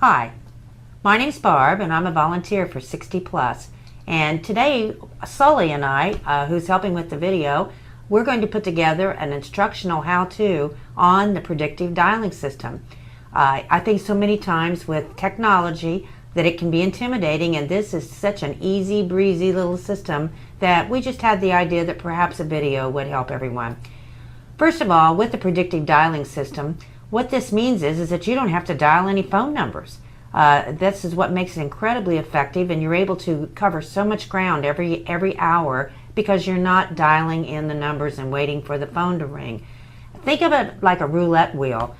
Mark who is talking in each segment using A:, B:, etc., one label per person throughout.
A: Hi, my name's Barb and I'm a volunteer for 60 Plus. And today, Sully and I, who's helping with the video, we're going to put together an instructional how-to on the predictive dialing system. I think so many times with technology that it can be intimidating, and this is such an easy breezy little system that we just had the idea that perhaps a video would help everyone. First of all, with the predictive dialing system, what this means is that you don't have to dial any phone numbers. This is what makes it incredibly effective, and you're able to cover so much ground every hour because you're not dialing in the numbers and waiting for the phone to ring. Think of it like a roulette wheel,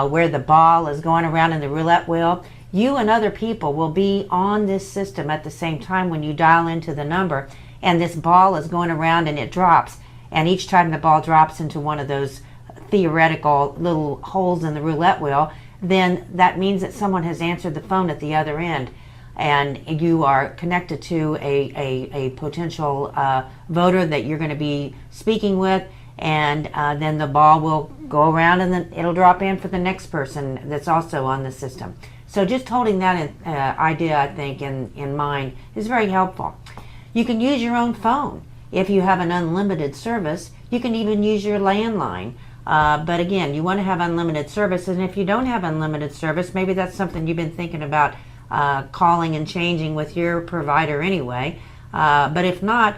A: where the ball is going around in the roulette wheel. You and other people will be on this system at the same time when you dial into the number, and this ball is going around and it drops. And each time the ball drops into one of those theoretical little holes in the roulette wheel, then that means that someone has answered the phone at the other end, and you are connected to a potential voter that you're going to be speaking with, and then the ball will go around and then it'll drop in for the next person that's also on the system. So just holding that idea, I think, in mind is very helpful. You can use your own phone. If you have an unlimited service, you can even use your landline. But again, you want to have unlimited service, and if you don't have unlimited service, maybe that's something you've been thinking about calling and changing with your provider anyway. But if not,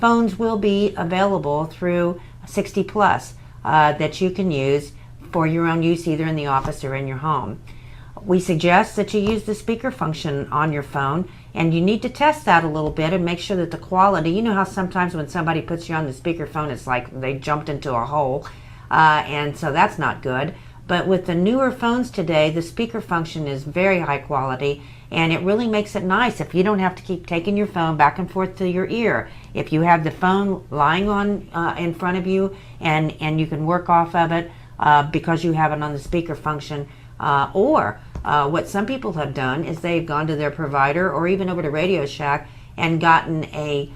A: phones will be available through 60 Plus that you can use for your own use, either in the office or in your home. We suggest that you use the speaker function on your phone, and you need to test that a little bit and make sure that the quality, you know how sometimes when somebody puts you on the speaker phone, it's like they jumped into a hole. And so that's not good. But with the newer phones today, the speaker function is very high quality, and it really makes it nice if you don't have to keep taking your phone back and forth to your ear. If you have the phone lying on in front of you, and you can work off of it because you have it on the speaker function, or what some people have done is they've gone to their provider or even over to Radio Shack and gotten a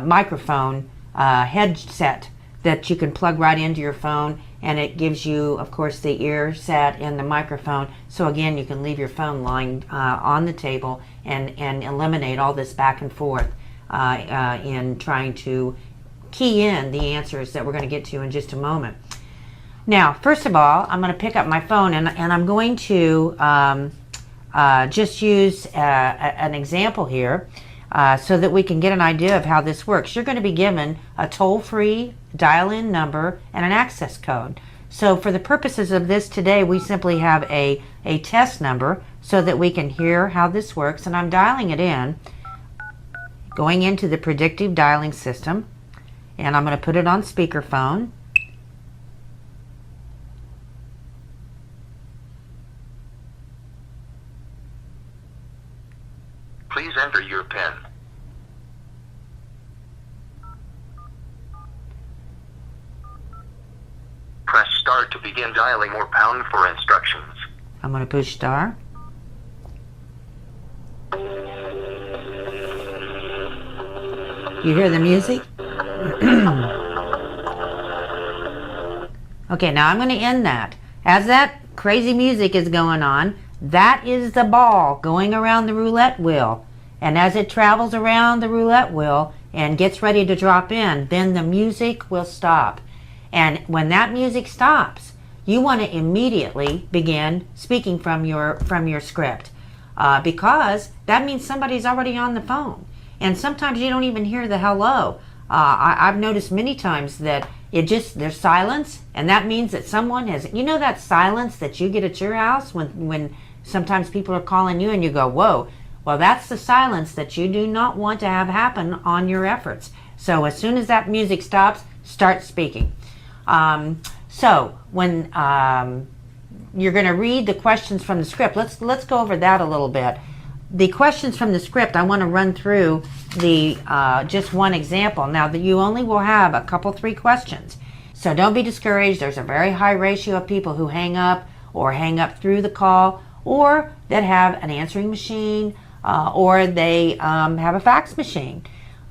A: microphone headset that you can plug right into your phone, and it gives you, of course, the ear set and the microphone. So again, you can leave your phone lying on the table and eliminate all this back and forth in trying to key in the answers that we're going to get to in just a moment. Now, first of all, I'm going to pick up my phone, and I'm going to just use an example here so that we can get an idea of how this works. You're going to be given a toll-free dial-in number and an access code. So for the purposes of this today, we simply have a test number so that we can hear how this works, and I'm dialing it in, going into the predictive dialing system, and I'm going to put it on speakerphone.
B: Please enter your PIN. Press star to begin dialing or pound for instructions.
A: I'm going to push star. You hear the music? Okay, now I'm going to end that. As that crazy music is going on, that is the ball going around the roulette wheel. And as it travels around the roulette wheel and gets ready to drop in, then the music will stop. And when that music stops, you want to immediately begin speaking from your script, because that means somebody's already on the phone. And sometimes you don't even hear the hello. I've noticed many times that there's silence, and that means that someone has, you know, that silence that you get at your house when sometimes people are calling you and you go, whoa. Well, that's the silence that you do not want to have happen on your efforts. So as soon as that music stops, start speaking. So when you're going to read the questions from the script, let's go over that a little bit. The questions from the script, I want to run through the just one example. Now, that you only will have a couple, 3 questions. So don't be discouraged. There's a very high ratio of people who hang up or hang up through the call, or that have an answering machine, or they have a fax machine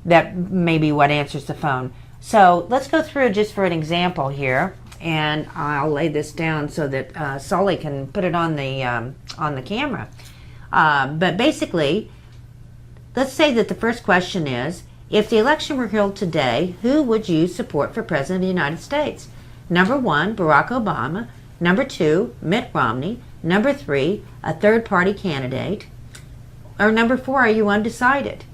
A: that may be what answers the phone. So let's go through just for an example here, and I'll lay this down so that Sully can put it on the camera. But basically, let's say that the first question is, if the election were held today, who would you support for President of the United States? Number 1, Barack Obama. Number 2, Mitt Romney. Number 3, a third-party candidate. Or number 4, are you undecided?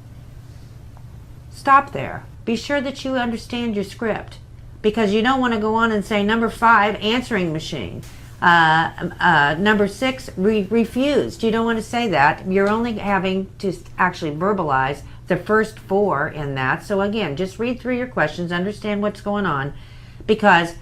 A: Stop there. Be sure that you understand your script, because you don't want to go on and say number 5, answering machine. Number 6, refused. You don't want to say that. You're only having to actually verbalize the first 4 in that. So again, just read through your questions, understand what's going on, because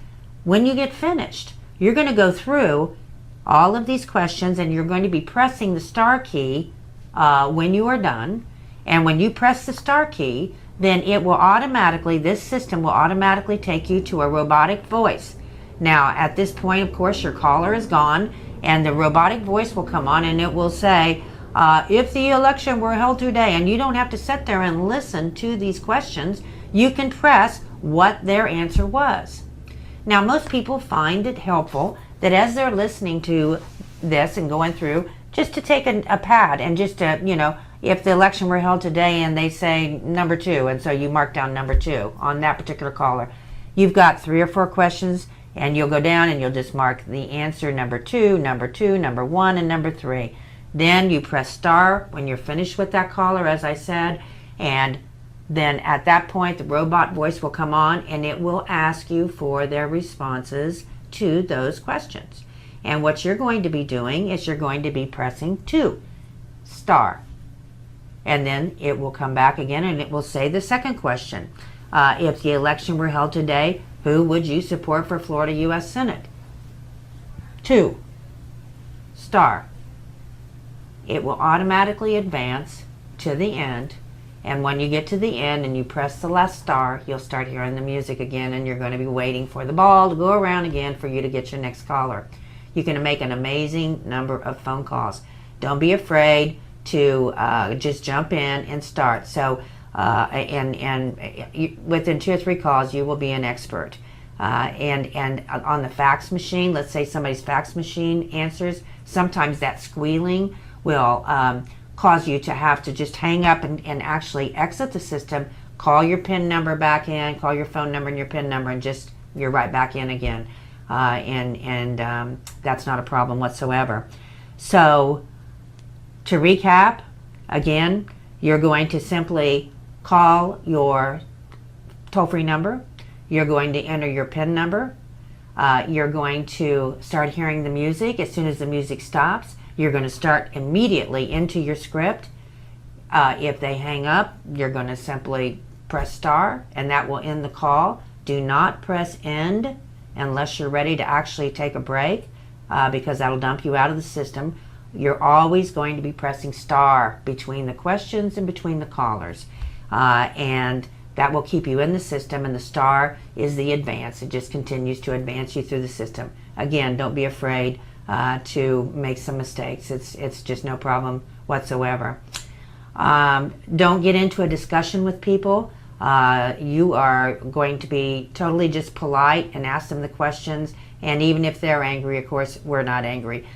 A: when you get finished, you're going to go through all of these questions and you're going to be pressing the star key when you are done. And when you press the star key, then it will automatically, this system will automatically take you to a robotic voice. Now, at this point, of course, your caller is gone, and the robotic voice will come on, and it will say, if the election were held today, and you don't have to sit there and listen to these questions, you can press what their answer was. Now, most people find it helpful that as they're listening to this and going through, just to take a pad and just to, if the election were held today and they say number 2, and so you mark down number 2 on that particular caller, you've got 3 or 4 questions, and you'll go down and you'll just mark the answer number 2, number 1, and number 3. Then you press star when you're finished with that caller, as I said, and then at that point the robot voice will come on and it will ask you for their responses to those questions. And what you're going to be doing is you're going to be pressing 2, star. And then it will come back again and it will say the second question. If the election were held today, who would you support for Florida U.S. Senate? 2, star. It will automatically advance to the end. And when you get to the end and you press the last star, you'll start hearing the music again, and you're going to be waiting for the ball to go around again for you to get your next caller. You can make an amazing number of phone calls. Don't be afraid to just jump in and start. So, within 2 or 3 calls, you will be an expert. And on the fax machine, let's say somebody's fax machine answers, sometimes that squealing will cause you to have to just hang up and actually exit the system, call your PIN number back in, call your phone number and your PIN number, and just you're right back in again. And that's not a problem whatsoever. So to recap, again, you're going to simply call your toll-free number. You're going to enter your PIN number. You're going to start hearing the music. As soon as the music stops, you're going to start immediately into your script. If they hang up, you're going to simply press star, and that will end the call. Do not press end unless you're ready to actually take a break, because that'll dump you out of the system. You're always going to be pressing star between the questions and between the callers. And that will keep you in the system, and the star is the advance. It just continues to advance you through the system. Again, don't be afraid to make some mistakes. It's just no problem whatsoever. Don't get into a discussion with people. You are going to be totally just polite and ask them the questions, and even if they're angry, of course, we're not angry.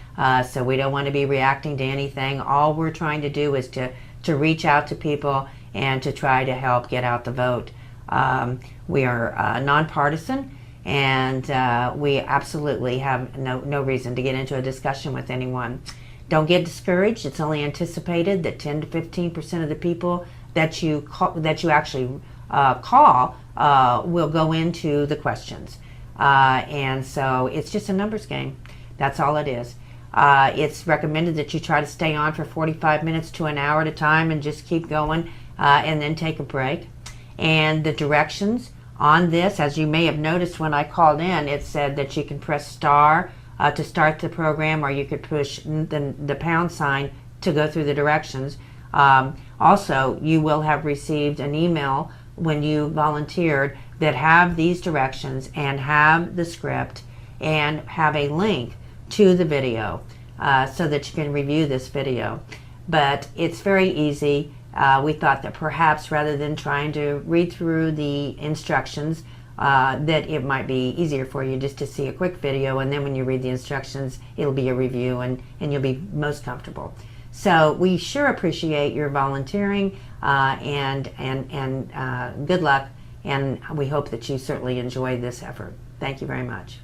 A: So we don't want to be reacting to anything. All we're trying to do is to reach out to people and to try to help get out the vote. We are nonpartisan, and we absolutely have no reason to get into a discussion with anyone. Don't get discouraged. It's only anticipated that 10 to 15% of the people that you actually call will go into the questions. And so it's just a numbers game. That's all it is. It's recommended that you try to stay on for 45 minutes to an hour at a time and just keep going, and then take a break. And the directions on this, as you may have noticed when I called in, it said that you can press star to start the program, or you could push the pound sign to go through the directions. Also, you will have received an email when you volunteered that have these directions and have the script and have a link to the video so that you can review this video. But it's very easy. We thought that perhaps rather than trying to read through the instructions, that it might be easier for you just to see a quick video, and then when you read the instructions, it'll be a review, and you'll be most comfortable. So we sure appreciate your volunteering, and good luck, and we hope that you certainly enjoy this effort. Thank you very much.